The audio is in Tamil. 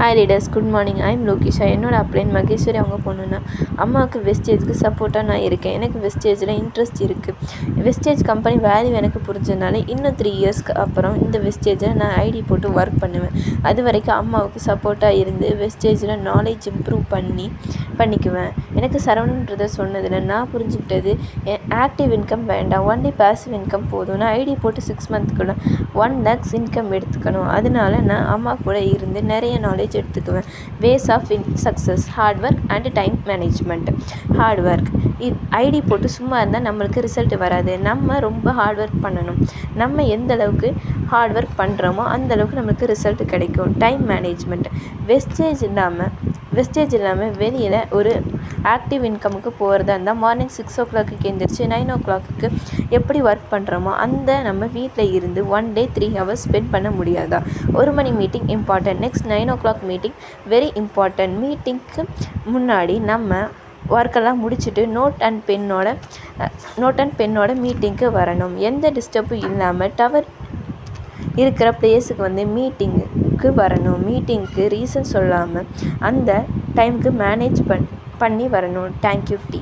Hi readers, good morning. I'm Lokisha. என்னோட அப்ளைன் மகேஸ்வரி அவங்க பொண்ணுன்னா அம்மாவுக்கு வெஸ்டேஜுக்கு சப்போர்ட்டாக நான் இருக்கேன். எனக்கு வெஸ்டேஜில் இன்ட்ரெஸ்ட் இருக்குது. வெஸ்டேஜ் கம்பெனி வேல்யூ எனக்கு புரிஞ்சதுனால இன்னும் 3 இயர்ஸ்க்கு அப்புறம் இந்த வெஸ்டேஜில் நான் ஐடி போட்டு ஒர்க் பண்ணுவேன். அது வரைக்கும் அம்மாவுக்கு சப்போர்ட்டாக இருந்து வெஸ்டேஜில் நாலேஜ் இம்ப்ரூவ் பண்ணிக்குவேன். எனக்கு சரவணன்றதை சொன்னதில் நான் புரிஞ்சுக்கிட்டது, ஆக்டிவ் இன்கம் வேண்டாம், ஒன்லி பேசிவ் இன்கம் போதும். நான் ஐடி போட்டு 6 மந்த்துக்குள்ள 1 lakhs இன்கம் எடுத்துக்கணும். அதனால நான் அம்மா கூட இருந்து நிறைய நாலேஜ் எடுத்துக்குவேன். Ways of success, hard work and time management. Hard work, ஐடி போட்டு சும்மா இருந்தால் நம்மளுக்கு ரிசல்ட் வராது. நம்ம ரொம்ப ஹார்ட் ஒர்க் பண்ணணும். நம்ம எந்த அளவுக்கு ஹார்ட் ஒர்க் பண்ணுறோமோ அந்த அளவுக்கு நம்மளுக்கு ரிசல்ட் கிடைக்கும். டைம் மேனேஜ்மெண்ட், வெஸ்டேஜ் இல்லாமல் வெளியில் ஒரு ஆக்டிவ் இன்கமுக்கு போகிறதா இருந்தால் மார்னிங் 6 o'clock எழுந்திரிச்சு 9 o'clock எப்படி ஒர்க் பண்ணுறோமோ அந்த நம்ம வீட்டில் இருந்து 1 day 3 hours ஸ்பெண்ட் பண்ண முடியாதா? 1 மணி meeting important, next 9 o'clock meeting very important. மீட்டிங்க்கு முன்னாடி நம்ம ஒர்க்கெல்லாம் முடிச்சுட்டு நோட் அண்ட் பென்னோட மீட்டிங்க்கு வரணும். எந்த டிஸ்டர்பும் இல்லாமல் டவர் இருக்கிற பிளேஸுக்கு வந்து மீட்டிங்க்கு வரணும். மீட்டிங்க்கு ரீசன் சொல்லாமல் அந்த டைமுக்கு மேனேஜ் பண்ணி வரணும். Thank you D.